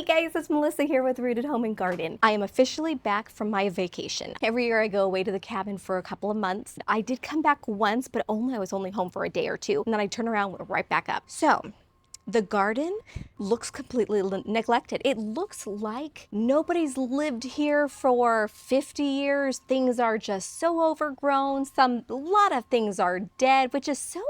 guys, it's Melissa here with Rooted Home and Garden. I am officially back from my vacation. Every year I go away to the cabin for a couple of months. I did come back once, but I was only home for a day or two, and then I turn around, went right back up. So the garden looks completely neglected. It looks like nobody's lived here for 50 years. Things are just so overgrown. A lot of things are dead, which is so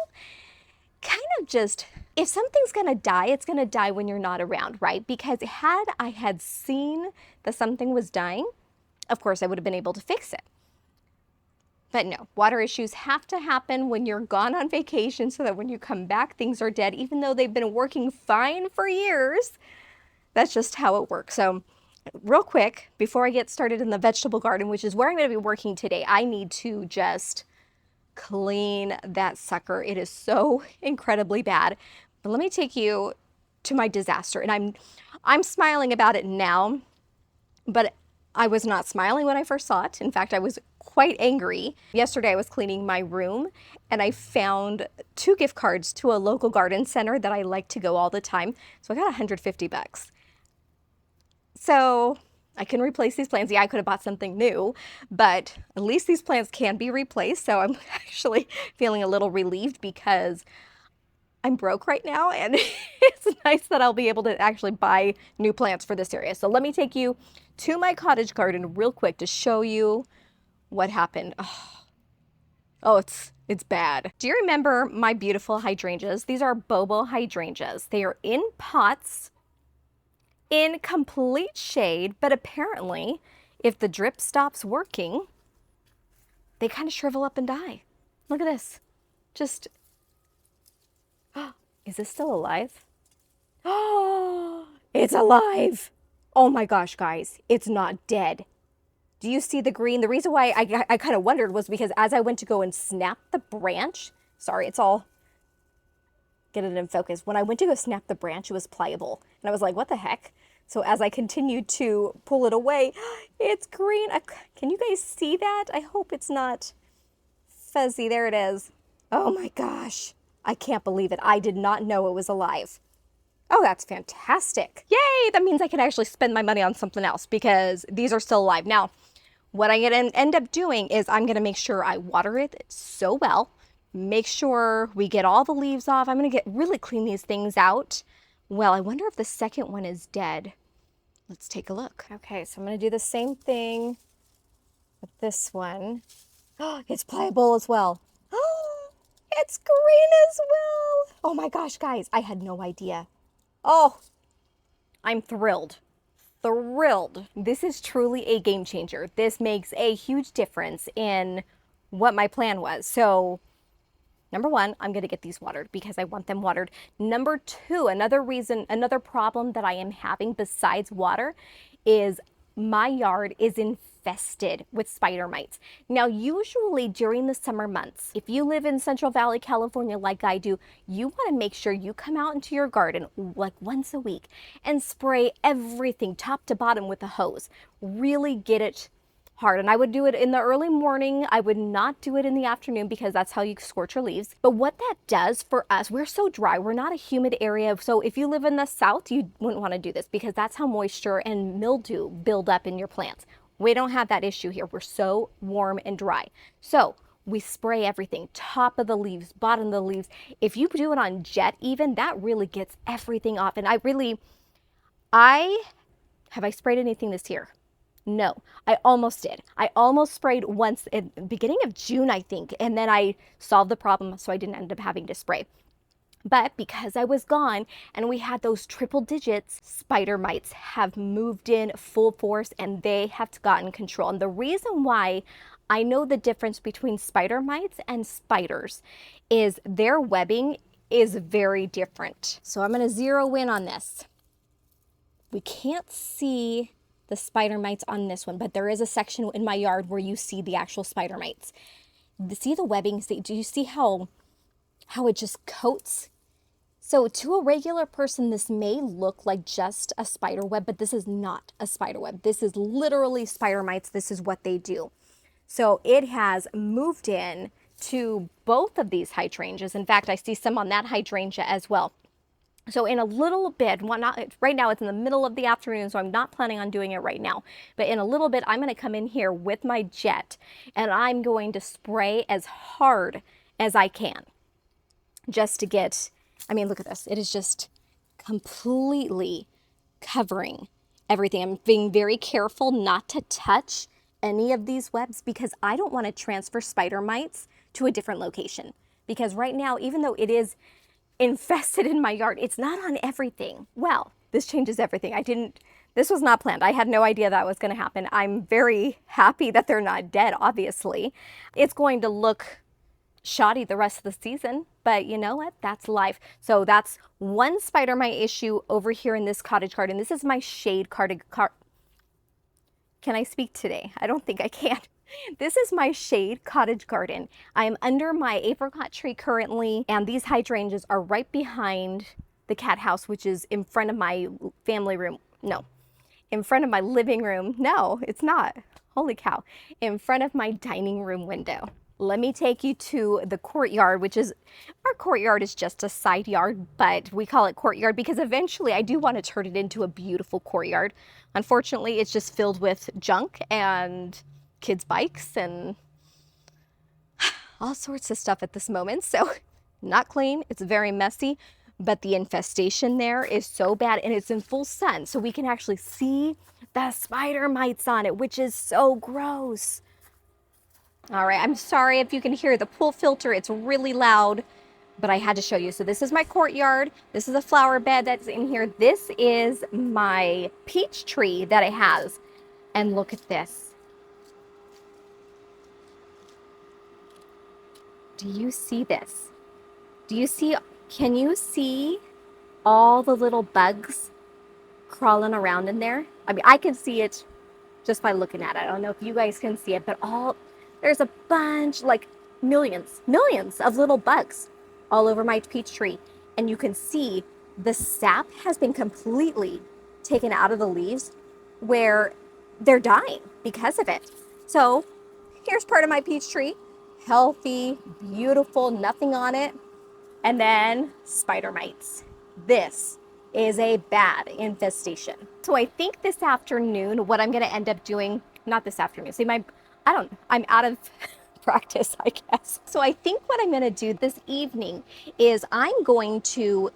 kind of just, if something's gonna die, it's gonna die when you're not around, right? Because had I had seen that something was dying, of course I would have been able to fix it. But no, water issues have to happen when you're gone on vacation so that when you come back, things are dead, even though they've been working fine for years. That's just how it works. So real quick, before I get started in the vegetable garden, which is where I'm gonna be working today, I need to just clean that sucker. It is so incredibly bad. But let me take you to my disaster. And I'm smiling about it now, but I was not smiling when I first saw it. In fact, I was quite angry. Yesterday I was cleaning my room and I found 2 gift cards to a local garden center that I like to go all the time. So I got 150 bucks. So I can replace these plants. Yeah, I could have bought something new, but at least these plants can be replaced. So I'm actually feeling a little relieved because I'm broke right now, and it's nice that I'll be able to actually buy new plants for this area. So let me take you to my cottage garden real quick to show you what happened. Oh, it's bad. Do you remember my beautiful hydrangeas? These are bobo hydrangeas. They are in pots, in complete shade, but apparently if the drip stops working, they kind of shrivel up and die. Look at this. Just, is this still alive? Oh, it's alive. Oh my gosh, guys, it's not dead. Do you see the green? The reason why I kind of wondered was because as I went to go and snap the branch, sorry, it's all, get it in focus. When I went to go snap the branch, it was pliable. And I was like, what the heck? So as I continued to pull it away, it's green. Can you guys see that? I hope it's not fuzzy. There it is. Oh my gosh. I can't believe it. I did not know it was alive. Oh, that's fantastic. Yay! That means I can actually spend my money on something else because these are still alive. Now, what I'm going to end up doing is I'm going to make sure I water it so well. Make sure we get all the leaves off. I'm going to really clean these things out. Well, I wonder if the second one is dead. Let's take a look. Okay, so I'm going to do the same thing with this one. Oh, it's pliable as well. Oh, it's green as well. Oh my gosh, guys, I had no idea. Oh, I'm thrilled. Thrilled. This is truly a game changer. This makes a huge difference in what my plan was. So number one, I'm going to get these watered because I want them watered. Number two, another problem that I am having besides water is my yard is infested with spider mites. Now, usually during the summer months, if you live in Central Valley, California, like I do, you want to make sure you come out into your garden like once a week and spray everything top to bottom with a hose. Really get it hard. And I would do it in the early morning. I would not do it in the afternoon because that's how you scorch your leaves. But what that does for us, we're so dry. We're not a humid area. So if you live in the south, you wouldn't want to do this because that's how moisture and mildew build up in your plants. We don't have that issue here. We're so warm and dry. So we spray everything, top of the leaves, bottom of the leaves. If you do it on jet even, that really gets everything off. And have I sprayed anything this year? No, I almost did. I almost sprayed once at the beginning of June, I think, and then I solved the problem, so I didn't end up having to spray. But because I was gone and we had those triple digits, spider mites have moved in full force and they have gotten control. And the reason why I know the difference between spider mites and spiders is their webbing is very different. So I'm going to zero in on this. We can't see the spider mites on this one, but there is a section in my yard where you see the actual spider mites. See the webbing? Do you see how it just coats? So to a regular person, this may look like just a spider web, but this is not a spider web. This is literally spider mites. This is what they do. So it has moved in to both of these hydrangeas. In fact, I see some on that hydrangea as well. So in a little bit, well, not right now, it's in the middle of the afternoon, so I'm not planning on doing it right now. But in a little bit, I'm going to come in here with my jet and I'm going to spray as hard as I can just to get, I mean, look at this. It is just completely covering everything. I'm being very careful not to touch any of these webs because I don't want to transfer spider mites to a different location. Because right now, even though it is infested in my yard, it's not on everything. Well, this changes everything. This was not planned. I had no idea that was going to happen. I'm very happy that they're not dead, obviously. It's going to look shoddy the rest of the season, but you know what? That's life. So that's one spider mite issue over here in this cottage garden. This is my shade cottage. Can I speak today? I don't think I can. This is my shade cottage garden. I am under my apricot tree currently, and these hydrangeas are right behind the cat house, which is in front of my family room. No, in front of my living room. No, it's not. Holy cow. In front of my dining room window. Let me take you to the courtyard, which is, our courtyard is just a side yard, but we call it courtyard because eventually I do want to turn it into a beautiful courtyard. Unfortunately, it's just filled with junk and kids' bikes and all sorts of stuff at this moment. So not clean, it's very messy, but the infestation there is so bad and it's in full sun. So we can actually see the spider mites on it, which is so gross. All right, I'm sorry if you can hear the pool filter. It's really loud, but I had to show you. So this is my courtyard. This is a flower bed that's in here. This is my peach tree that it has. And look at this. Do you see this? Can you see all the little bugs crawling around in there? I mean, I can see it just by looking at it. I don't know if you guys can see it, but there's a bunch, like millions of little bugs all over my peach tree. And you can see the sap has been completely taken out of the leaves where they're dying because of it. So here's part of my peach tree, healthy, beautiful, nothing on it. And then spider mites. This is a bad infestation. So I think this afternoon, what I'm going to end up doing, not this afternoon, see I'm out of practice, I guess. So I think what I'm going to do this evening is I'm going to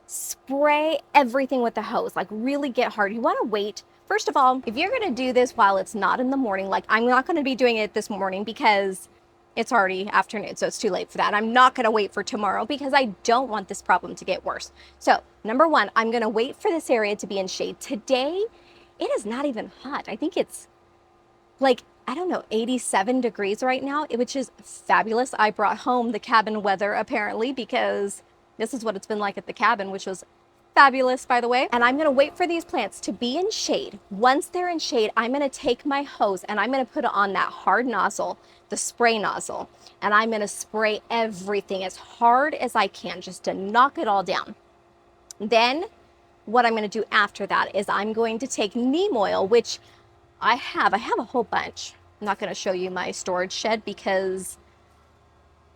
spray everything with the hose, like really get hard. You want to wait. First of all, if you're going to do this while it's not in the morning, like I'm not going to be doing it this morning because it's already afternoon, so it's too late for that. I'm not going to wait for tomorrow because I don't want this problem to get worse. So number one, I'm going to wait for this area to be in shade. Today, it is not even hot. I think it's like, I don't know, 87 degrees right now, which is fabulous. I brought home the cabin weather apparently because this is what it's been like at the cabin, which was fabulous, by the way. And I'm going to wait for these plants to be in shade. Once they're in shade, I'm going to take my hose and I'm going to put it on that hard nozzle, the spray nozzle, and I'm going to spray everything as hard as I can just to knock it all down. Then what I'm going to do after that is I'm going to take neem oil, which I have a whole bunch. I'm not going to show you my storage shed because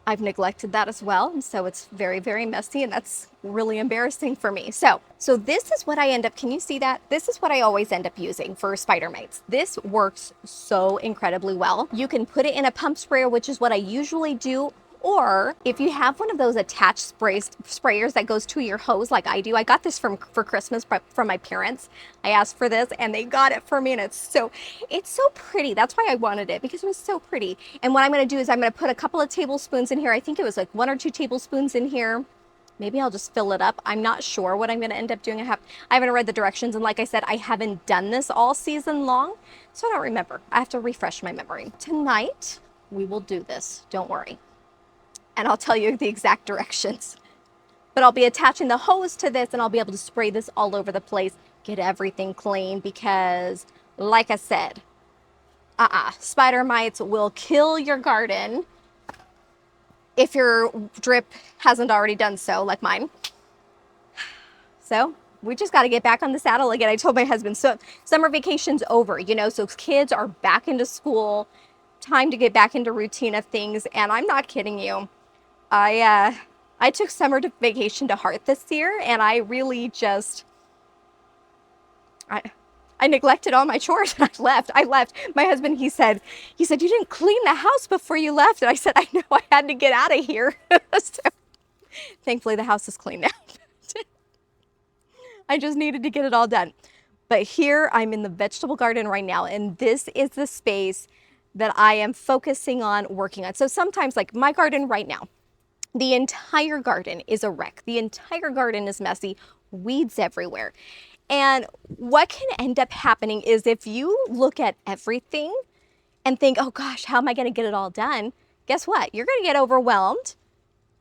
I've neglected that as well. And so it's very, very messy and that's really embarrassing for me. So this is what I end up, can you see that? This is what I always end up using for spider mites. This works so incredibly well. You can put it in a pump sprayer, which is what I usually do. Or if you have one of those attached sprayers that goes to your hose like I do. I got this for Christmas from my parents. I asked for this and they got it for me and it's so pretty. That's why I wanted it, because it was so pretty. And what I'm going to do is I'm going to put a couple of tablespoons in here. I think it was like 1 or 2 tablespoons in here. Maybe I'll just fill it up. I'm not sure what I'm going to end up doing. I haven't read the directions. And like I said, I haven't done this all season long, so I don't remember. I have to refresh my memory. Tonight, we will do this. Don't worry. And I'll tell you the exact directions. But I'll be attaching the hose to this and I'll be able to spray this all over the place, get everything clean because, like I said, spider mites will kill your garden if your drip hasn't already done so, like mine. So we just got to get back on the saddle again. I told my husband, so summer vacation's over, so kids are back into school, time to get back into routine of things. And I'm not kidding you. I took summer vacation to Heart this year, and I really just, I neglected all my chores and I left. My husband, he said, you didn't clean the house before you left. And I said, I know, I had to get out of here. So, thankfully the house is clean now. I just needed to get it all done. But here I'm in the vegetable garden right now, and this is the space that I am focusing on working on. So sometimes, like my garden right now, the entire garden is a wreck. The entire garden is messy, weeds everywhere. And what can end up happening is if you look at everything and think, oh gosh, how am I going to get it all done? Guess what? You're going to get overwhelmed.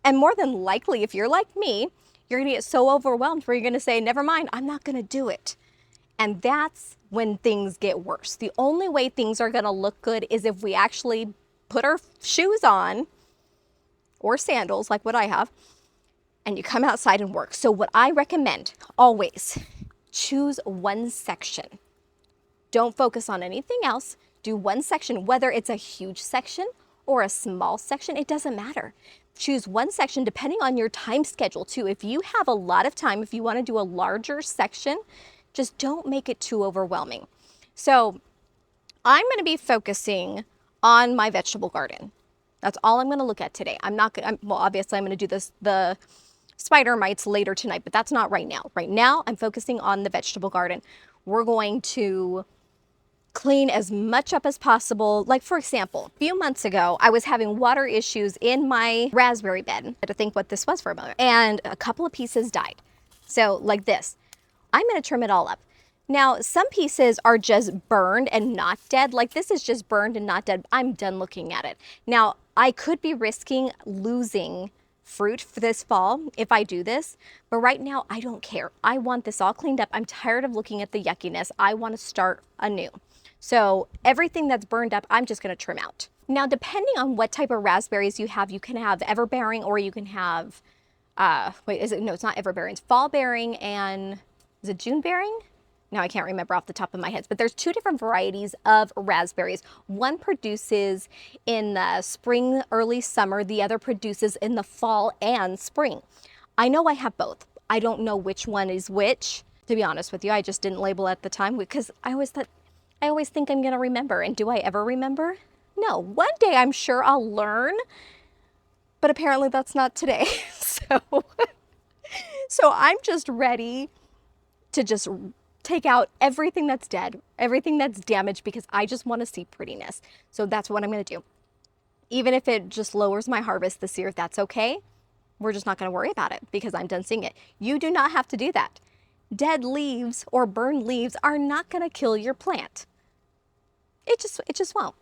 And more than likely, if you're like me, you're going to get so overwhelmed where you're going to say, never mind, I'm not going to do it. And that's when things get worse. The only way things are going to look good is if we actually put our shoes on or sandals, like what I have, and you come outside and work. So what I recommend always, choose one section. Don't focus on anything else. Do one section, whether it's a huge section or a small section, it doesn't matter. Choose one section depending on your time schedule too. If you have a lot of time, if you want to do a larger section, just don't make it too overwhelming. So I'm going to be focusing on my vegetable garden. That's all I'm going to look at today. Well, obviously I'm going to do the spider mites later tonight, but that's not right now. Right now I'm focusing on the vegetable garden. We're going to clean as much up as possible. Like for example, a few months ago, I was having water issues in my raspberry bed. I had to think what this was for a moment. And a couple of pieces died. So like this, I'm going to trim it all up. Now, some pieces are just burned and not dead. Like this is just burned and not dead. I'm done looking at it. Now, I could be risking losing fruit for this fall if I do this, but right now I don't care. I want this all cleaned up. I'm tired of looking at the yuckiness. I want to start anew. So everything that's burned up, I'm just going to trim out. Now, depending on what type of raspberries you can have everbearing, or you can have, no, it's not everbearing, it's fall bearing, and is it June bearing? Now I can't remember off the top of my head, but there's two different varieties of raspberries. One produces in the spring, early summer. The other produces in the fall and spring. I know I have both. I don't know which one is which. To be honest with you, I just didn't label at the time because I always think I'm going to remember. And do I ever remember? No. One day I'm sure I'll learn, but apparently that's not today. So I'm just ready to just take out everything that's dead, everything that's damaged, because I just want to see prettiness. So that's what I'm going to do. Even if it just lowers my harvest this year, that's okay. We're just not going to worry about it because I'm done seeing it. You do not have to do that. Dead leaves or burned leaves are not going to kill your plant. It just won't.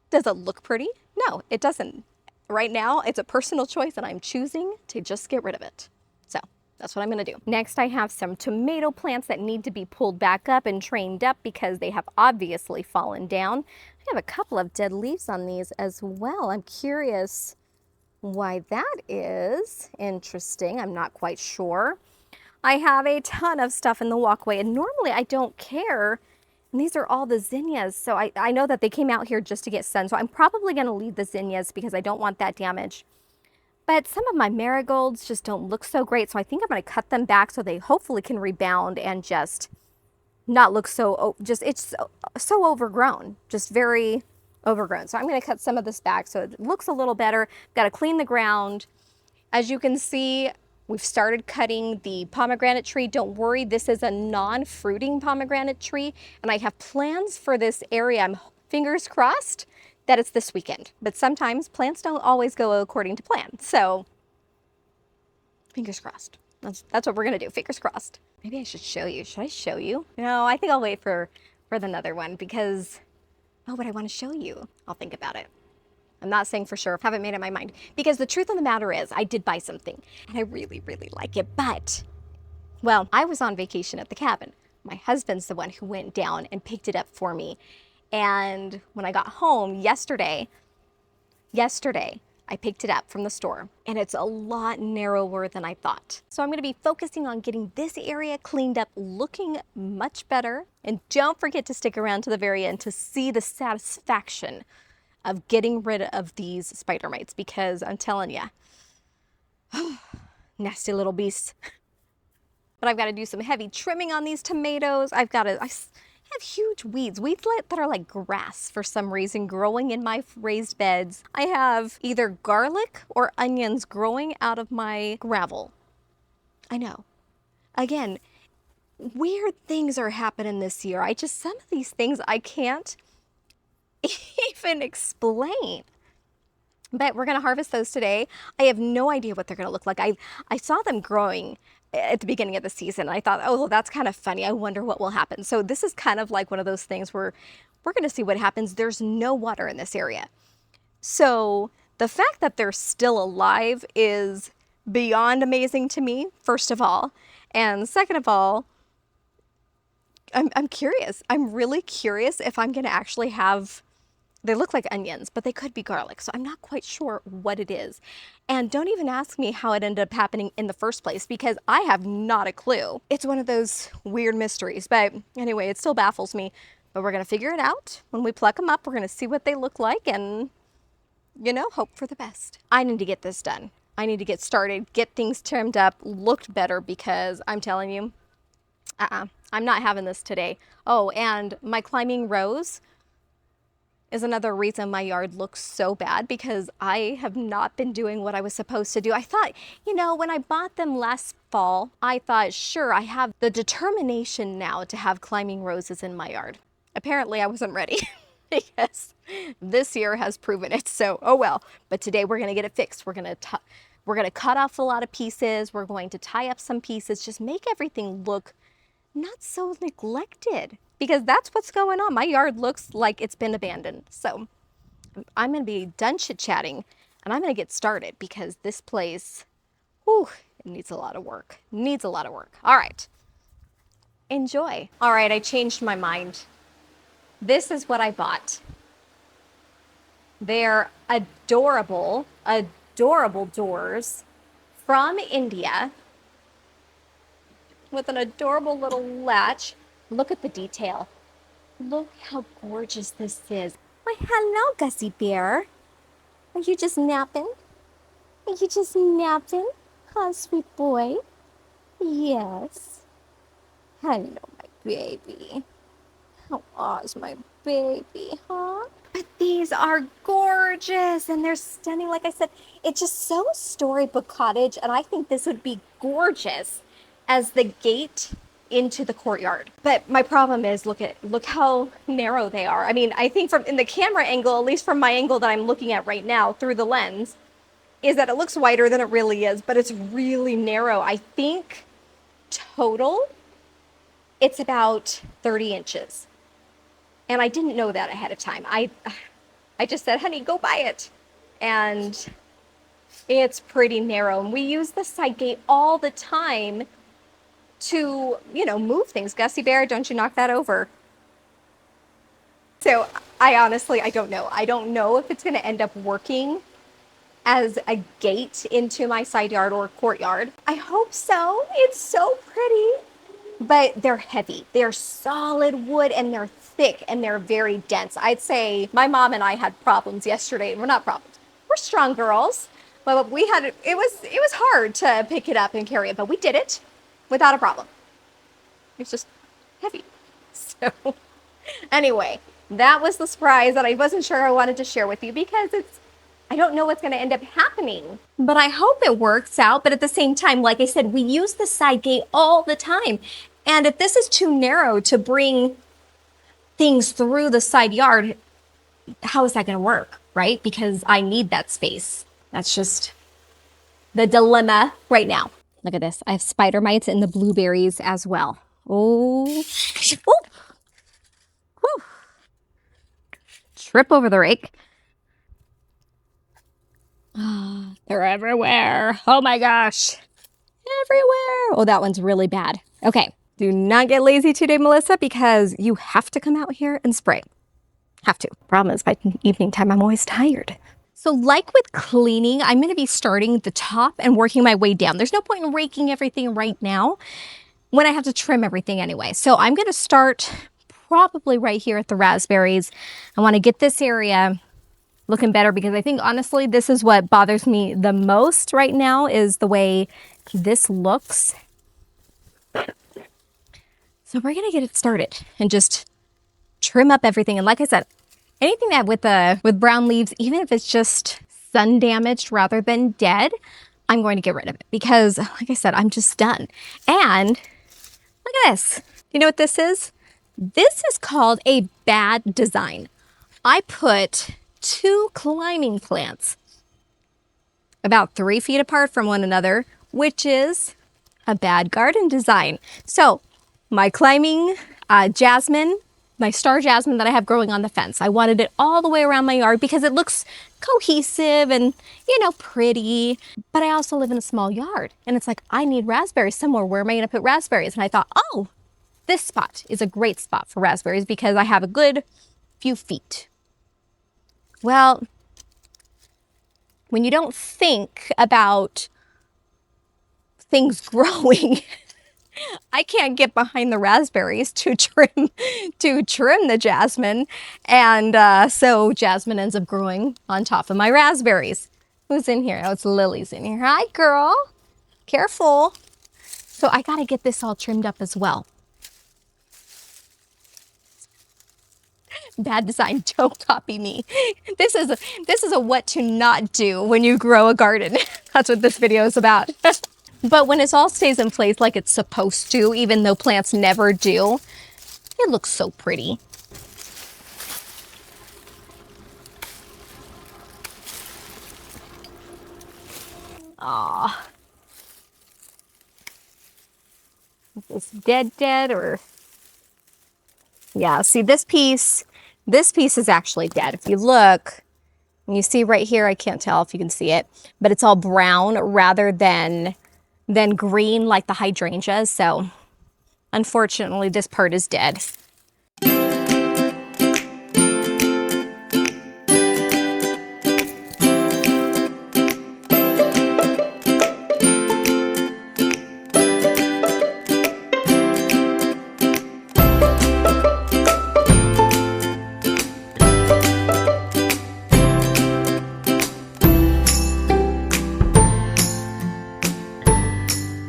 Does it look pretty? No, it doesn't. Right now, it's a personal choice and I'm choosing to just get rid of it. So that's what I'm going to do. Next, I have some tomato plants that need to be pulled back up and trained up because they have obviously fallen down. I have a couple of dead leaves on these as well. I'm curious why that is. Interesting. I'm not quite sure. I have a ton of stuff in the walkway, and normally I don't care. And these are all the zinnias. So I know that they came out here just to get sun. So I'm probably going to leave the zinnias because I don't want that damage. But some of my marigolds just don't look so great. So I think I'm going to cut them back so they hopefully can rebound and just not look so, it's so overgrown, just very overgrown. So I'm going to cut some of this back so it looks a little better. Got to clean the ground. As you can see, we've started cutting the pomegranate tree. Don't worry, this is a non-fruiting pomegranate tree. And I have plans for this area. I'm fingers crossed that it's this weekend. But sometimes plants don't always go according to plan. So fingers crossed. That's what we're gonna do, fingers crossed. Maybe I should show you. Should I show you? No, I think I'll wait for another one because, oh, but I wanna show you. I'll think about it. I'm not saying for sure, haven't made up my mind. Because the truth of the matter is, I did buy something and I really, really like it. But, well, I was on vacation at the cabin. My husband's the one who went down and picked it up for me. And when I got home yesterday, I picked it up from the store and it's a lot narrower than I thought. So I'm going to be focusing on getting this area cleaned up, looking much better. And don't forget to stick around to the very end to see the satisfaction of getting rid of these spider mites, because I'm telling you, Nasty little beasts. But I've got to do some heavy trimming on these tomatoes. I have huge weeds that are like grass for some reason growing in my raised beds. I have either garlic or onions growing out of my gravel. I know. Again, weird things are happening this year. Some of these things I can't even explain. But we're going to harvest those today. I have no idea what they're going to look like. I saw them growing at the beginning of the season. I thought, oh, that's kind of funny. I wonder what will happen. So this is kind of like one of those things where we're going to see what happens. There's no water in this area. So the fact that they're still alive is beyond amazing to me, first of all. And second of all, I'm curious. I'm really curious if I'm going to actually have... They look like onions, but they could be garlic, so I'm not quite sure what it is. And don't even ask me how it ended up happening in the first place, because I have not a clue. It's one of those weird mysteries, but anyway, it still baffles me. But we're going to figure it out. When we pluck them up, we're going to see what they look like and, you know, hope for the best. I need to get this done. I need to get started, get things trimmed up, looked better, because I'm telling you, I'm not having this today. Oh, and my climbing rose is another reason my yard looks so bad, because I have not been doing what I was supposed to do. I thought, you know, when I bought them last fall, I thought, sure, I have the determination now to have climbing roses in my yard. Apparently I wasn't ready because this year has proven it. So, oh well. But today we're going to get it fixed. We're going to cut off a lot of pieces. We're going to tie up some pieces, just make everything look not so neglected, because that's what's going on. My yard looks like it's been abandoned. So I'm going to be done chit-chatting and I'm going to get started, because this place, whew, it needs a lot of work. Needs a lot of work. All right. Enjoy. All right, I changed my mind. This is what I bought. They're adorable, adorable doors from India, with an adorable little latch. Look at the detail. Look how gorgeous this is. Why, hello, Gussie Bear. Are you just napping? Are you just napping? Huh, sweet boy? Yes. Hello, my baby. How is my baby, huh? But these are gorgeous and they're stunning. Like I said, it's just so storybook cottage, and I think this would be gorgeous as the gate into the courtyard. But my problem is, look how narrow they are. I mean, I think from in the camera angle, at least from my angle that I'm looking at right now through the lens, is that it looks wider than it really is, but it's really narrow. I think total it's about 30 inches. And I didn't know that ahead of time. I just said, honey, go buy it. And it's pretty narrow. And we use the side gate all the time to, you know, move things. Gussie Bear, don't you knock that over. So I honestly don't know. I don't know if it's going to end up working as a gate into my side yard or courtyard. I hope so. It's so pretty. But they're heavy. They're solid wood and they're thick and they're very dense. I'd say my mom and I had problems yesterday. Well, not problems. We're strong girls. But we had, it was hard to pick it up and carry it, but we did it without a problem. It's just heavy. So anyway, that was the surprise that I wasn't sure I wanted to share with you, because I don't know what's going to end up happening. But I hope it works out. But at the same time, like I said, we use the side gate all the time. And if this is too narrow to bring things through the side yard, how is that going to work, right? Because I need that space. That's just the dilemma right now. Look at this. I have spider mites in the blueberries as well. Oh, woo. Trip over the rake. They're everywhere. Oh my gosh. Everywhere. Oh, that one's really bad. Okay. Do not get lazy today, Melissa, because you have to come out here and spray. Have to. Problem is, by evening time, I'm always tired. So like with cleaning, I'm going to be starting at the top and working my way down. There's no point in raking everything right now when I have to trim everything anyway. So I'm going to start probably right here at the raspberries. I want to get this area looking better, because I think honestly this is what bothers me the most right now, is the way this looks. So we're gonna get it started and just trim up everything. And like I said, anything that with brown leaves, even if it's just sun damaged rather than dead, I'm going to get rid of it, because like I said, I'm just done. And look at this. You know what this is? This is called a bad design. I put 2 climbing plants about 3 feet apart from one another, which is a bad garden design. So my climbing jasmine, my star jasmine that I have growing on the fence, I wanted it all the way around my yard because it looks cohesive and, you know, pretty. But I also live in a small yard, and it's like, I need raspberries somewhere. Where am I gonna put raspberries? And I thought, oh, this spot is a great spot for raspberries because I have a good few feet. Well, when you don't think about things growing, I can't get behind the raspberries to trim the jasmine. And so jasmine ends up growing on top of my raspberries. Who's in here? Oh, it's Lily's in here. Hi, girl. Careful. So I gotta get this all trimmed up as well. Bad design, don't copy me. This is a what to not do when you grow a garden. That's what this video is about. But when it all stays in place like it's supposed to, even though plants never do, it looks so pretty. Aw. Is this dead or? Yeah, see this piece is actually dead. If you look, you see right here, I can't tell if you can see it, but it's all brown rather than green like the hydrangeas. So unfortunately, this part is dead.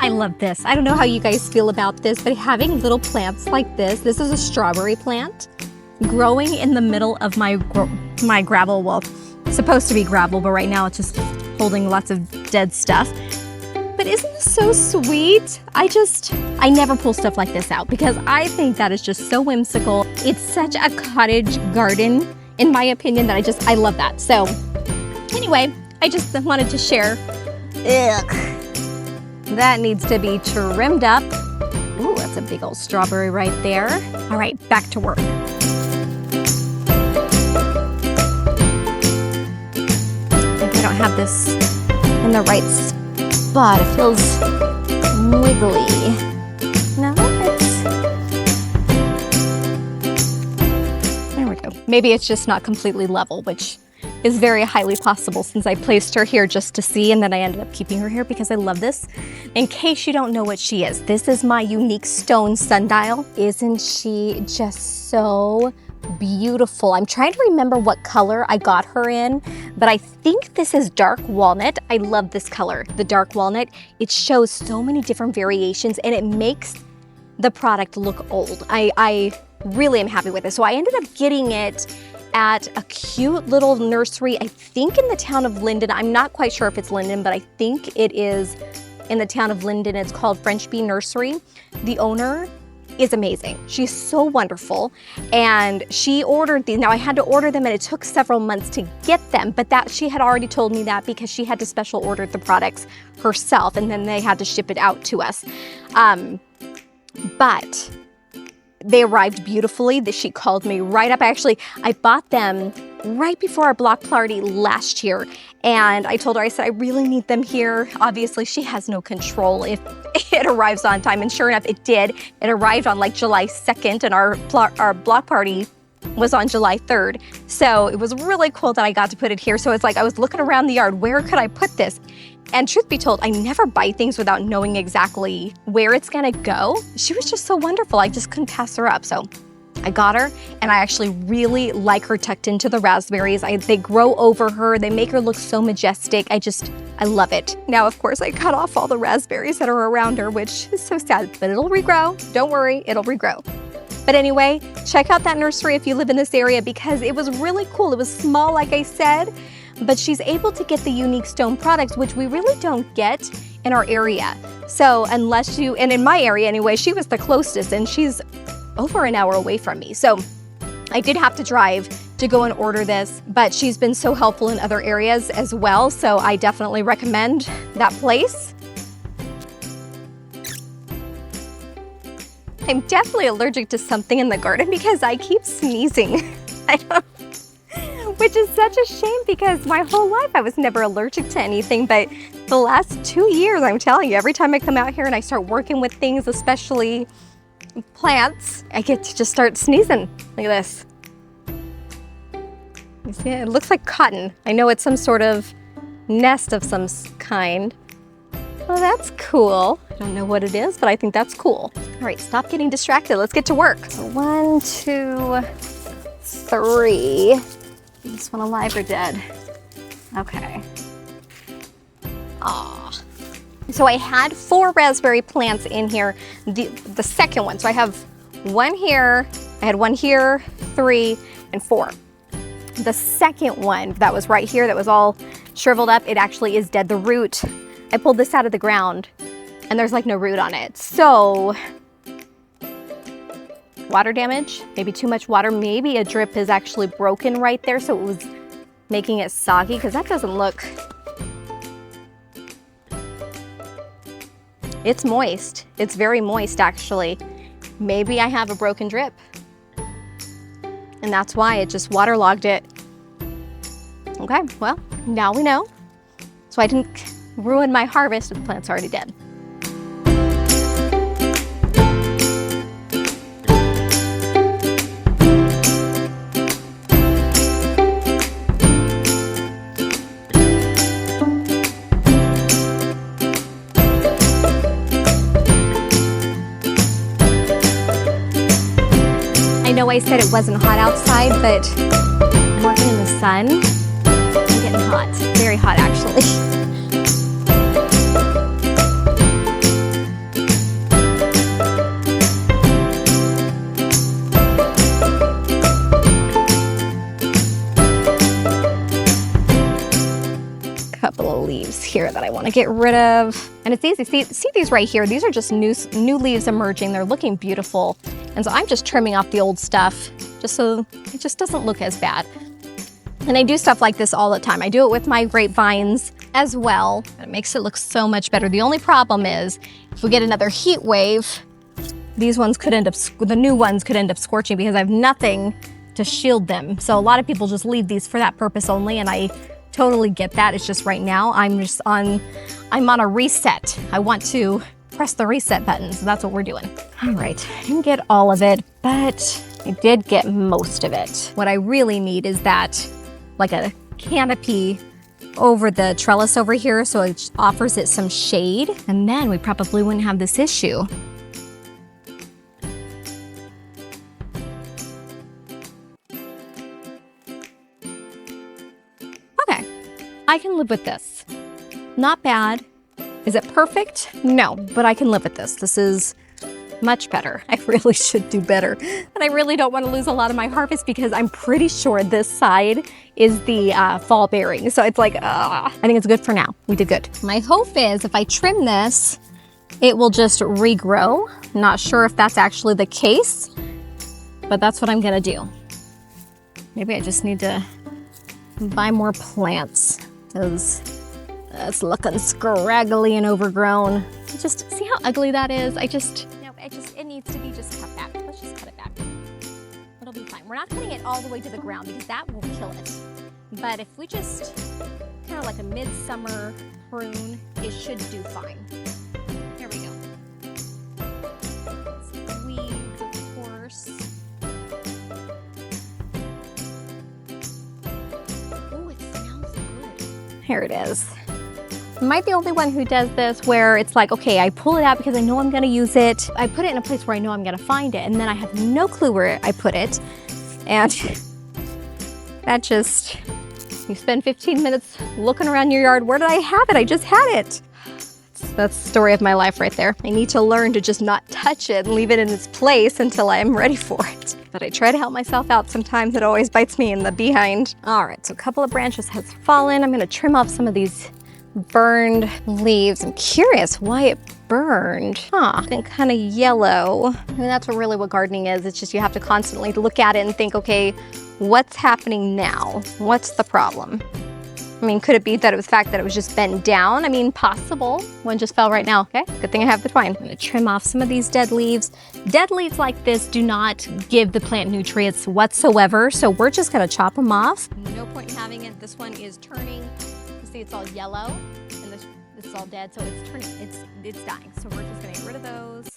I love this. I don't know how you guys feel about this, but having little plants like this is a strawberry plant growing in the middle of my gravel. Well, it's supposed to be gravel, but right now it's just holding lots of dead stuff. But isn't this so sweet? I never pull stuff like this out because I think that is just so whimsical. It's such a cottage garden, in my opinion, that I love that. So anyway, I just wanted to share. Ugh. That needs to be trimmed up. Ooh, that's a big old strawberry right there. All right, back to work. I think I don't have this in the right spot. It feels wiggly. No, there we go. Maybe it's just not completely level, which is very highly possible since I placed her here just to see, and then I ended up keeping her here because I love this. In case you don't know what she is, this is my unique stone sundial. Isn't she just so beautiful? I'm trying to remember what color I got her in, but I think this is dark walnut. I love this color, the dark walnut. It shows so many different variations and it makes the product look old. I really am happy with it. So I ended up getting it at a cute little nursery, I think in the town of Linden. I'm not quite sure if it's Linden, but I think it is in the town of Linden. It's called French Bee Nursery. The owner is amazing. She's so wonderful. And she ordered these. Now I had to order them and it took several months to get them, but that she had already told me that because she had to special order the products herself and then they had to ship it out to us. But they arrived beautifully. She called me right up. I bought them right before our block party last year. And I told her, I said, I really need them here. Obviously, she has no control if it arrives on time. And sure enough, it did. It arrived on like July 2nd and our block party was on July 3rd. So it was really cool that I got to put it here. So it's like I was looking around the yard, where could I put this? And truth be told, I never buy things without knowing exactly where it's gonna go. She was just so wonderful. I just couldn't pass her up. So I got her, and I actually really like her tucked into the raspberries. They grow over her. They make her look so majestic. I love it. Now, of course, I cut off all the raspberries that are around her, which is so sad, but it'll regrow. Don't worry, it'll regrow. But anyway, check out that nursery if you live in this area because it was really cool. It was small, like I said, but she's able to get the unique stone products, which we really don't get in our area. So unless you, and in my area anyway, she was the closest, and she's over an hour away from me. So I did have to drive to go and order this, but she's been so helpful in other areas as well. So I definitely recommend that place. I'm definitely allergic to something in the garden because I keep sneezing. Which is such a shame because my whole life I was never allergic to anything, but the last 2 years, I'm telling you, every time I come out here and I start working with things, especially plants, I get to just start sneezing. Look at this. You see it? It looks like cotton. I know it's some sort of nest of some kind. Well, that's cool. I don't know what it is, but I think that's cool. All right, stop getting distracted. Let's get to work. So 1, 2, 3. This one alive or dead? Okay. Aw. So I had 4 raspberry plants in here, the second one. So I have 1 here, I had 1 here, 3, and 4. The second one that was right here that was all shriveled up, it actually is dead. The root, I pulled this out of the ground and there's like no root on it. So water damage, maybe too much water, maybe a drip is actually broken right there. So it was making it soggy because that doesn't look, it's moist. It's very moist actually. Maybe I have a broken drip and that's why it just waterlogged it. Okay, well, now we know. So I didn't ruin my harvest if the plant's already dead. I know I said it wasn't hot outside, but working in the sun, I'm getting hot. Very hot, actually. Couple of leaves here that I want to get rid of. And it's easy. See these right here? These are just new leaves emerging. They're looking beautiful. And so I'm just trimming off the old stuff just so it just doesn't look as bad. And I do stuff like this all the time. I do it with my grapevines as well. It makes it look so much better. The only problem is if we get another heat wave, these ones could end up, the new ones could end up scorching because I have nothing to shield them. So a lot of people just leave these for that purpose only, and I totally get that. It's just right now I'm on a reset. I want to press the reset button, so that's what we're doing. All right, I didn't get all of it, but I did get most of it. What I really need is that, like a canopy over the trellis over here so it offers it some shade, and then we probably wouldn't have this issue. Okay, I can live with this. Not bad. Is it perfect? No, but I can live with this. This is much better. I really should do better. And I really don't want to lose a lot of my harvest because I'm pretty sure this side is the fall bearing. So it's like, I think it's good for now. We did good. My hope is if I trim this, it will just regrow. Not sure if that's actually the case, but that's what I'm gonna do. Maybe I just need to buy more plants because it's looking scraggly and overgrown. Just see how ugly that is? It needs to be just cut back. Let's just cut it back. It'll be fine. We're not cutting it all the way to the ground because that will kill it. But if we just kind of like a midsummer prune, it should do fine. Here we go. Some weeds, of course. Oh, it smells good. Here it is. Am I the only one who does this where it's like, okay, I pull it out because I know I'm gonna use it. I put it in a place where I know I'm gonna find it, and then I have no clue where I put it. And that just, you spend 15 minutes looking around your yard. Where did I have it? I just had it. That's the story of my life right there. I need to learn to just not touch it and leave it in its place until I am ready for it. But I try to help myself out. Sometimes it always bites me in the behind. All right, so a couple of branches has fallen. I'm gonna trim off some of these burned leaves. I'm curious why it burned. And kind of yellow. I mean, that's really what gardening is. It's just you have to constantly look at it and think, okay, what's happening now? What's the problem? I mean, could it be that it was the fact that it was just bent down? I mean, possible. One just fell right now. Okay, good thing I have the twine. I'm gonna trim off some of these dead leaves. Dead leaves like this do not give the plant nutrients whatsoever, so we're just gonna chop them off. No point in having it. This one is turning. You see, it's all yellow, and this is all dead, so it's turning. It's dying. So we're just gonna get rid of those.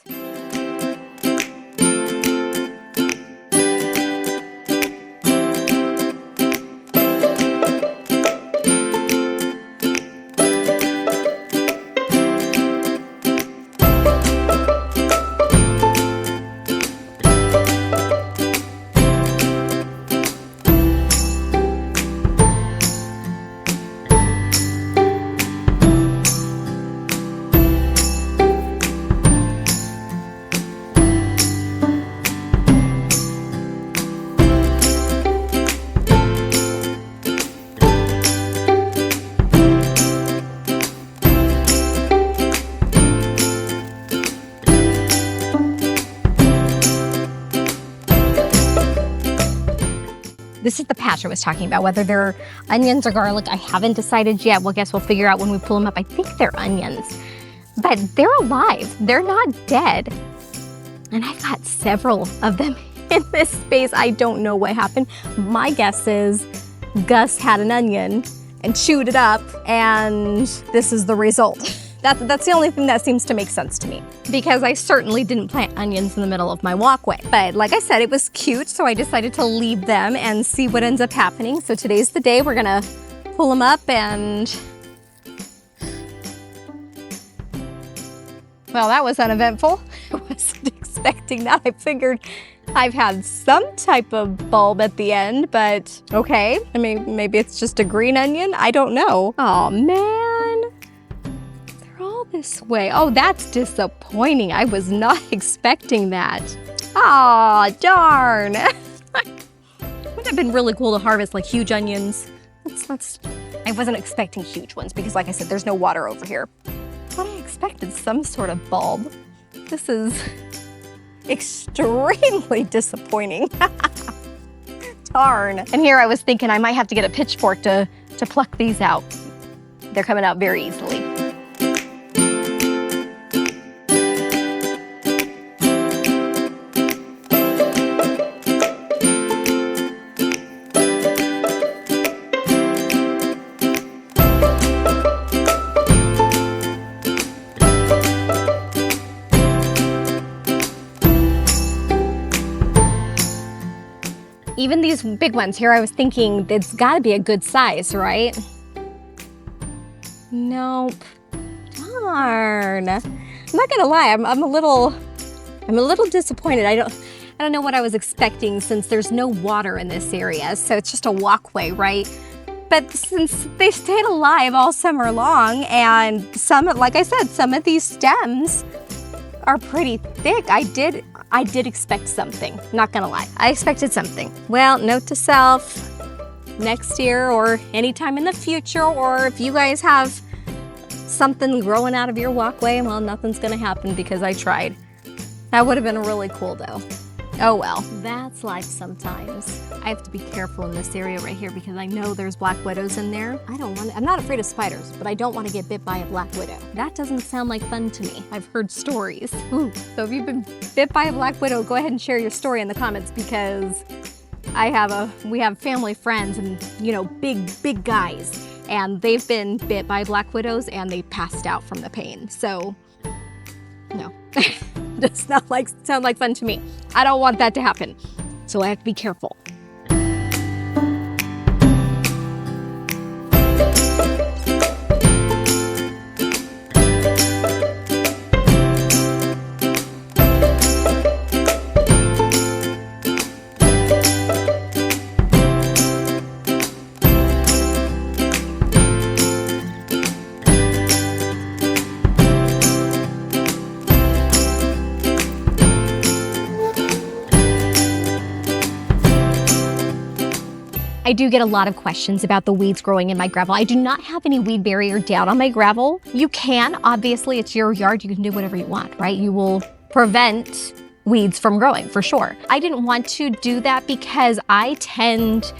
This is the patch I was talking about, whether they're onions or garlic. I haven't decided yet. Well, guess we'll figure out when we pull them up. I think they're onions, but they're alive. They're not dead. And I've got several of them in this space. I don't know what happened. My guess is Gus had an onion and chewed it up, and this is the result. That's the only thing that seems to make sense to me, because I certainly didn't plant onions in the middle of my walkway. But like I said, it was cute, so I decided to leave them and see what ends up happening. So today's the day we're gonna pull them up, and well, that was uneventful. I wasn't expecting that. I figured I've had some type of bulb at the end, but okay. I mean, maybe it's just a green onion. I don't know. Oh man. This way. Oh, that's disappointing. I was not expecting that. Aw, darn. Wouldn't have been really cool to harvest like huge onions. I wasn't expecting huge ones because like I said, there's no water over here. But I expected some sort of bulb. This is extremely disappointing. Darn. And here I was thinking I might have to get a pitchfork to pluck these out. They're coming out very easily. Even these big ones here, I was thinking it's gotta be a good size, right? Nope. Darn. I'm not gonna lie, I'm a little disappointed. I don't know what I was expecting since there's no water in this area, so it's just a walkway, right? But since they stayed alive all summer long, and some, like I said, some of these stems are pretty thick. I did expect something, not gonna lie. I expected something. Well, note to self, next year or anytime in the future, or if you guys have something growing out of your walkway, well, nothing's gonna happen because I tried. That would have been really cool though. Oh well, that's life sometimes. I have to be careful in this area right here because I know there's black widows in there. I'm not afraid of spiders, but I don't want to get bit by a black widow. That doesn't sound like fun to me. I've heard stories. Ooh. So if you've been bit by a black widow, go ahead and share your story in the comments because we have family friends and, you know, big guys, and they've been bit by black widows and they passed out from the pain. So, no. Does not sound like fun to me. I don't want that to happen. So I have to be careful. I do get a lot of questions about the weeds growing in my gravel. I do not have any weed barrier down on my gravel. You can, obviously, it's your yard. You can do whatever you want, right? You will prevent weeds from growing, for sure. I didn't want to do that because I tend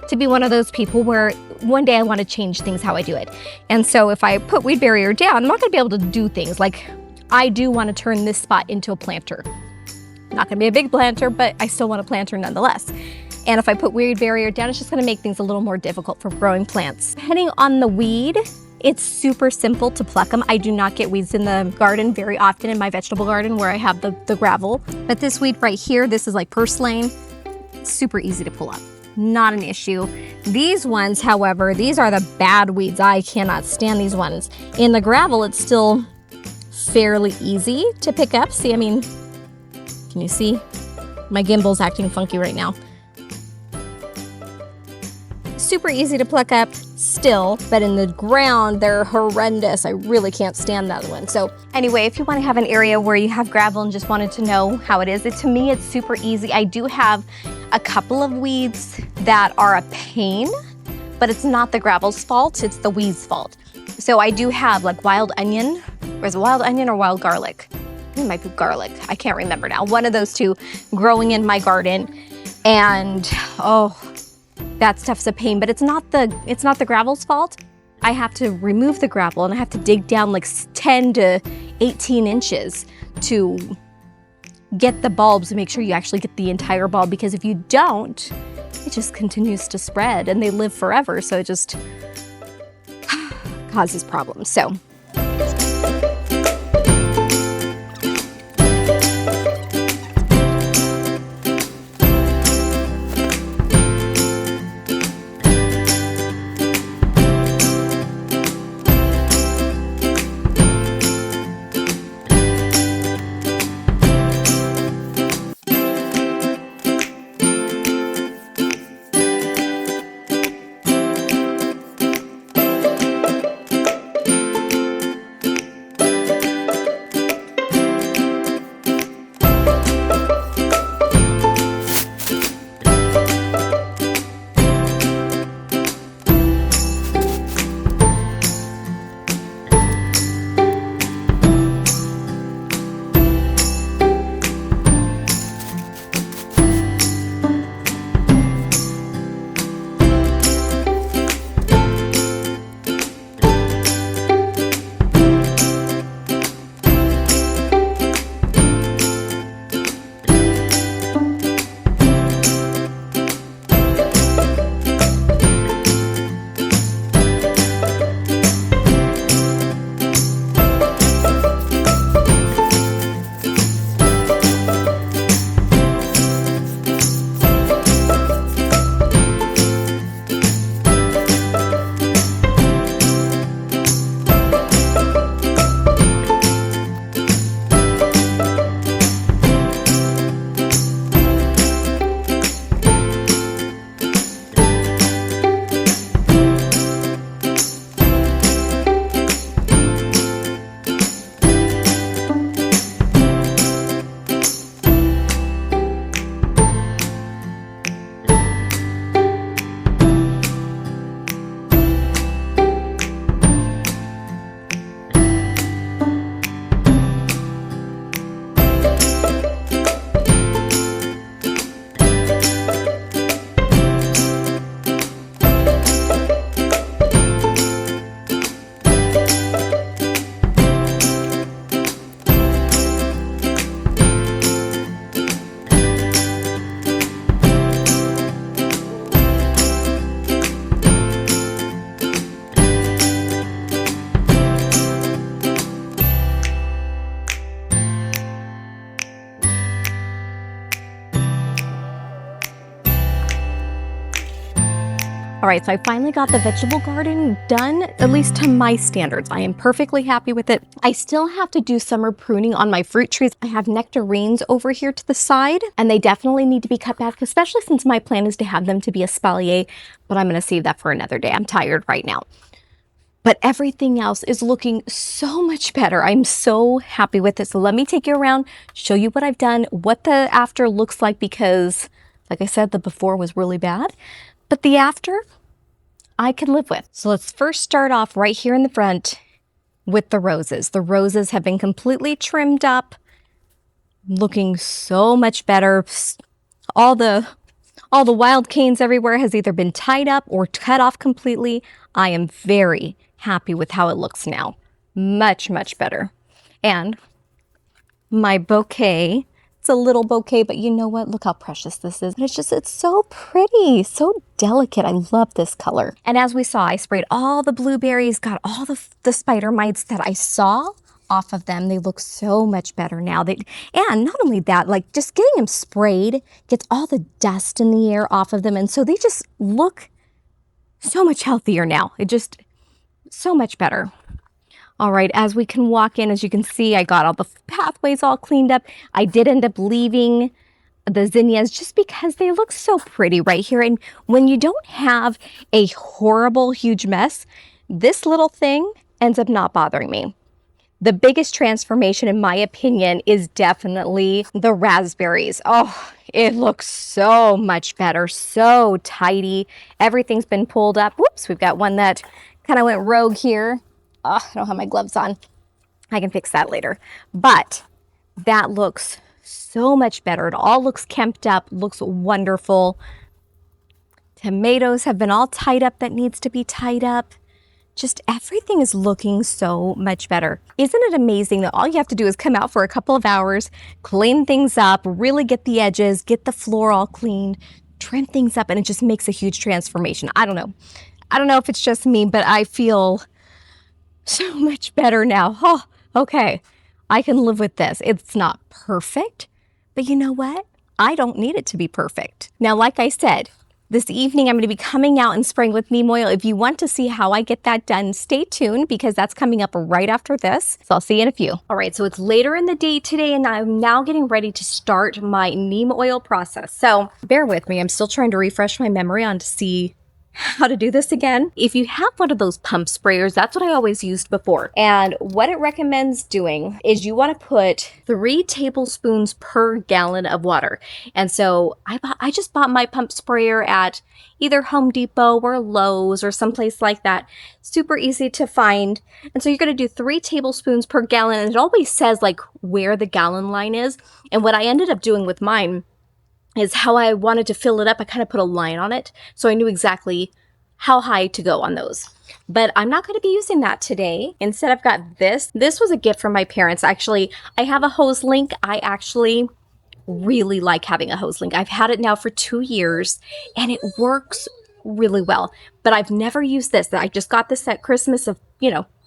to be one of those people where one day I want to change things how I do it. And so if I put weed barrier down, I'm not going to be able to do things. Like, I do want to turn this spot into a planter. Not going to be a big planter, but I still want a planter nonetheless. And if I put weed barrier down, it's just going to make things a little more difficult for growing plants. Depending on the weed, it's super simple to pluck them. I do not get weeds in the garden very often in my vegetable garden where I have the gravel. But this weed right here, this is like purslane, super easy to pull up. Not an issue. These ones, however, these are the bad weeds. I cannot stand these ones. In the gravel, it's still fairly easy to pick up. See, I mean, can you see? My gimbal's acting funky right now. Super easy to pluck up still, but in the ground, they're horrendous. I really can't stand that one. So anyway, if you want to have an area where you have gravel and just wanted to know how it is, to me, it's super easy. I do have a couple of weeds that are a pain, but it's not the gravel's fault, it's the weeds' fault. So I do have like wild onion, or is it wild onion or wild garlic? It might be garlic, I can't remember now. One of those two growing in my garden, and oh, that stuff's a pain, but it's not the gravel's fault. I have to remove the gravel and I have to dig down like 10 to 18 inches to get the bulbs and make sure you actually get the entire bulb, because if you don't, it just continues to spread and they live forever. So it just causes problems. So all right, so I finally got the vegetable garden done, at least to my standards. I am perfectly happy with it. I still have to do summer pruning on my fruit trees. I have nectarines over here to the side, and they definitely need to be cut back, especially since my plan is to have them to be espalier, but I'm gonna save that for another day. I'm tired right now. But everything else is looking so much better. I'm so happy with it. So let me take you around, show you what I've done, what the after looks like, because like I said, the before was really bad. But the after, I can live with. So let's first start off right here in the front with the roses. The roses have been completely trimmed up, looking so much better. All the wild canes everywhere has either been tied up or cut off completely. I am very happy with how it looks now. Much, much better. And my bouquet, it's a little bouquet, but you know what? Look how precious this is. It's so pretty, so delicate. I love this color. And as we saw, I sprayed all the blueberries, got all the spider mites that I saw off of them. They look so much better now. And not only that, like just getting them sprayed gets all the dust in the air off of them. And so they just look so much healthier now. It just, so much better. All right, as we can walk in, as you can see, I got all the pathways all cleaned up. I did end up leaving the zinnias just because they look so pretty right here. And when you don't have a horrible, huge mess, this little thing ends up not bothering me. The biggest transformation, in my opinion, is definitely the raspberries. Oh, it looks so much better, so tidy. Everything's been pulled up. Whoops, we've got one that kind of went rogue here. Oh, I don't have my gloves on. I can fix that later. But that looks so much better. It all looks kempt up, looks wonderful. Tomatoes have been all tied up that needs to be tied up. Just everything is looking so much better. Isn't it amazing that all you have to do is come out for a couple of hours, clean things up, really get the edges, get the floor all cleaned, trim things up, and it just makes a huge transformation. I don't know. I don't know if it's just me, but I feel so much better now. Oh, okay. I can live with this. It's not perfect, but you know what? I don't need it to be perfect. Now, like I said, this evening I'm going to be coming out and spraying with neem oil. If you want to see how I get that done, stay tuned because that's coming up right after this. So I'll see you in a few. All right, so it's later in the day today and I'm now getting ready to start my neem oil process. So bear with me. I'm still trying to refresh my memory on to see how to do this again. If you have one of those pump sprayers, that's what I always used before. And what it recommends doing is you want to put 3 tablespoons per gallon of water. And so I just bought my pump sprayer at either Home Depot or Lowe's or someplace like that. Super easy to find. And so you're going to do 3 tablespoons per gallon. And it always says like where the gallon line is. And what I ended up doing with mine is how I wanted to fill it up. I kind of put a line on it, so I knew exactly how high to go on those. But I'm not going to be using that today. Instead, I've got this. This was a gift from my parents. Actually, I have a hose link. I actually really like having a hose link. I've had it now for 2 years, and it works really well. But I've never used this. I just got this at Christmas of,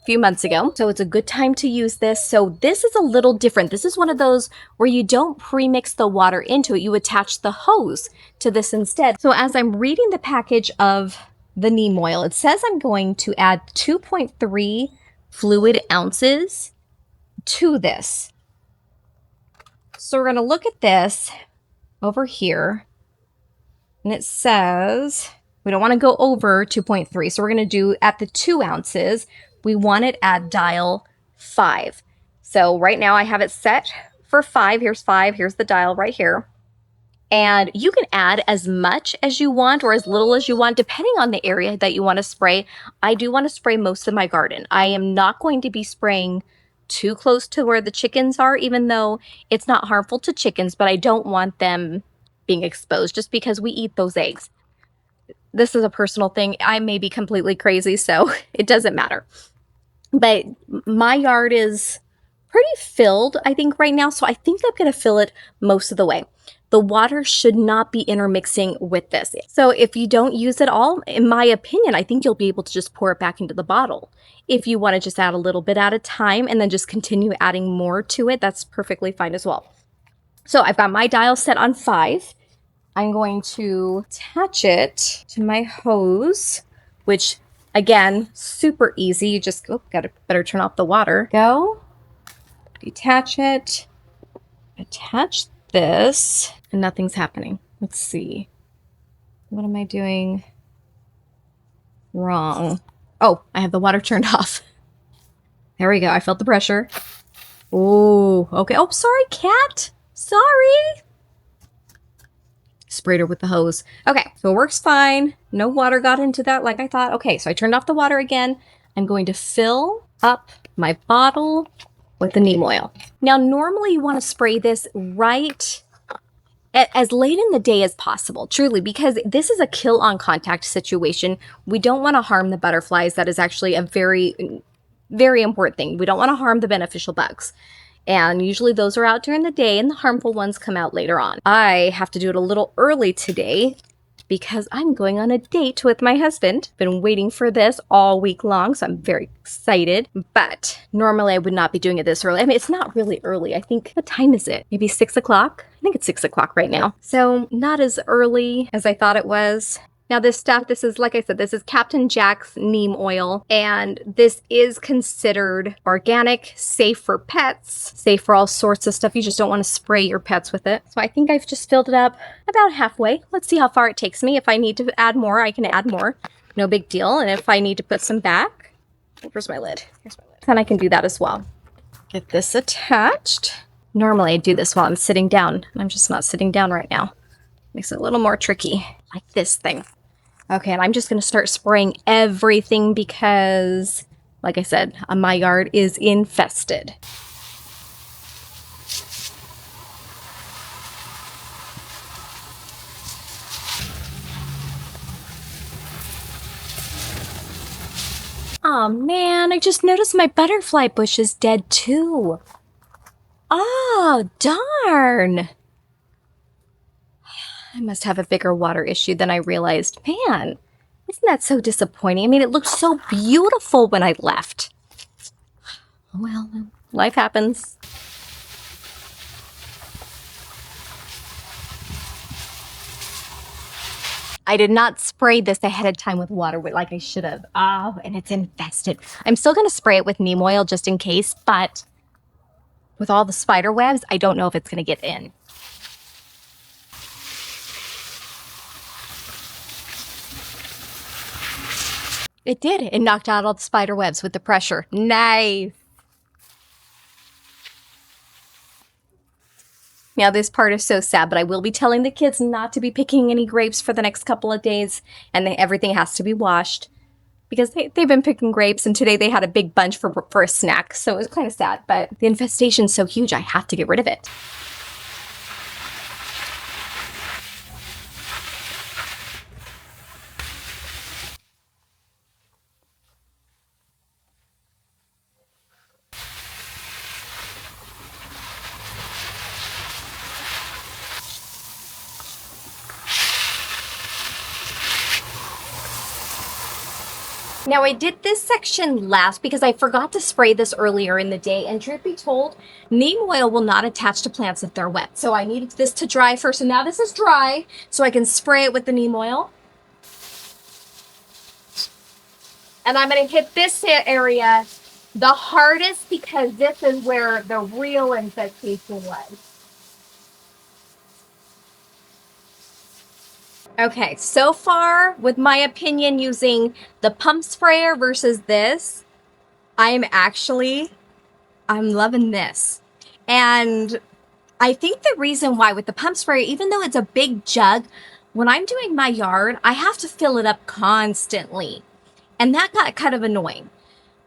few months ago. So it's a good time to use this. So this is a little different. This is one of those where you don't pre-mix the water into it. You attach the hose to this instead. So as I'm reading the package of the neem oil, it says I'm going to add 2.3 fluid ounces to this. So we're going to look at this over here. And it says we don't want to go over 2.3. So we're going to do at the 2 ounces. We want it at dial 5. So right now I have it set for 5. Here's 5. Here's the dial right here. And you can add as much as you want or as little as you want, depending on the area that you want to spray. I do want to spray most of my garden. I am not going to be spraying too close to where the chickens are, even though it's not harmful to chickens, but I don't want them being exposed just because we eat those eggs. This is a personal thing. I may be completely crazy, so it doesn't matter. But my yard is pretty filled, I think, right now. So I think I'm going to fill it most of the way. The water should not be intermixing with this. So if you don't use it all, in my opinion, I think you'll be able to just pour it back into the bottle. If you want to just add a little bit at a time and then just continue adding more to it, that's perfectly fine as well. So I've got my dial set on 5. I'm going to attach it to my hose, which again, super easy. You just better turn off the water. Go, detach it, attach this, and nothing's happening. Let's see. What am I doing wrong? Oh, I have the water turned off. There we go. I felt the pressure. Oh, okay. Oh, sorry, cat. Sorry. sprayed her with the hose. Okay, so it works fine. No water got into that like I thought. Okay, so I turned off the water again. I'm going to fill up my bottle with the neem oil. Now, normally you want to spray this right as late in the day as possible, truly, because this is a kill on contact situation. We don't want to harm the butterflies. That is actually a very, very important thing. We don't want to harm the beneficial bugs. And usually those are out during the day and the harmful ones come out later on. I have to do it a little early today because I'm going on a date with my husband. Been waiting for this all week long, so I'm very excited. But normally I would not be doing it this early. I mean, it's not really early. I think, what time is it? Maybe 6 o'clock? I think it's 6 o'clock right now. So not as early as I thought it was. Now this stuff, this is, like I said, this is Captain Jack's neem oil, and this is considered organic, safe for pets, safe for all sorts of stuff. You just don't want to spray your pets with it. So I think I've just filled it up about halfway. Let's see how far it takes me. If I need to add more, I can add more. No big deal. And if I need to put some back, where's my lid? Here's my lid. Then I can do that as well. Get this attached. Normally I do this while I'm sitting down. I'm just not sitting down right now. Makes it a little more tricky, like this thing. Okay, and I'm just going to start spraying everything because, like I said, my yard is infested. Oh man, I just noticed my butterfly bush is dead too. Oh, darn. I must have a bigger water issue than I realized. Man, isn't that so disappointing? I mean, it looked so beautiful when I left. Well, life happens. I did not spray this ahead of time with water like I should have. Oh, and it's infested. I'm still going to spray it with neem oil just in case, but with all the spider webs, I don't know if it's going to get in. It did. It knocked out all the spider webs with the pressure. Nice. Now, this part is so sad, but I will be telling the kids not to be picking any grapes for the next couple of days, and everything has to be washed because they've been picking grapes, and today they had a big bunch for a snack, so it was kind of sad, but the infestation's so huge, I have to get rid of it. Now, I did this section last because I forgot to spray this earlier in the day, and truth be told, neem oil will not attach to plants if they're wet. So I needed this to dry first, and now this is dry, so I can spray it with the neem oil. And I'm going to hit this area the hardest because this is where the real infestation was. Okay, so far, with my opinion, using the pump sprayer versus this, I'm loving this. And I think the reason why with the pump sprayer, even though it's a big jug, when I'm doing my yard, I have to fill it up constantly. And that got kind of annoying.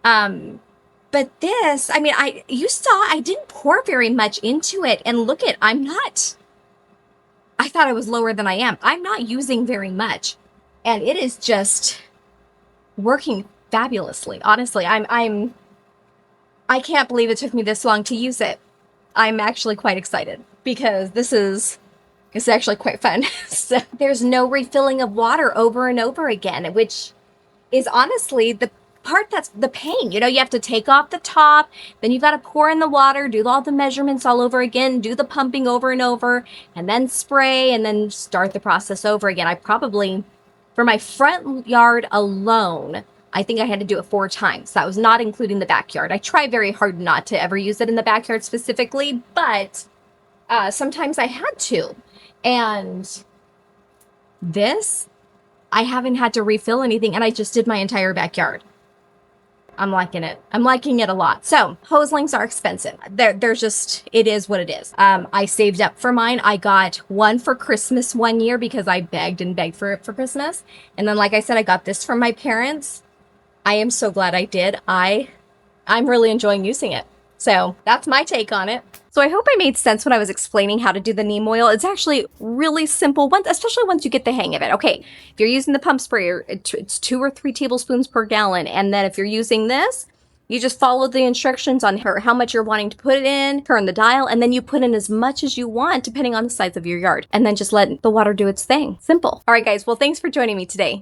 But this, I mean, you saw I didn't pour very much into it. And look at, I thought I was lower than I am. I'm not using very much. And it is just working fabulously. Honestly, I can't believe it took me this long to use it. I'm actually quite excited because it's actually quite fun. So there's no refilling of water over and over again, which is honestly the part that's the pain. You know, you have to take off the top, then you've got to pour in the water, do all the measurements all over again, do the pumping over and over, and then spray, and then start the process over again. I probably, for my front yard alone, I think I had to do it 4 times. That was not including the backyard. I try very hard not to ever use it in the backyard specifically, but sometimes I had to. And this, I haven't had to refill anything, and I just did my entire backyard. I'm liking it. I'm liking it a lot. So hose links are expensive. There's just, it is what it is. I saved up for mine. I got one for Christmas one year because I begged and begged for it for Christmas. And then, like I said, I got this from my parents. I am so glad I did. I'm really enjoying using it. So that's my take on it. So I hope I made sense when I was explaining how to do the neem oil. It's actually really simple, especially once you get the hang of it. Okay, if you're using the pump sprayer, it's 2 or 3 tablespoons per gallon. And then if you're using this, you just follow the instructions on how much you're wanting to put it in, turn the dial, and then you put in as much as you want depending on the size of your yard. And then just let the water do its thing. Simple. All right, guys. Well, thanks for joining me today.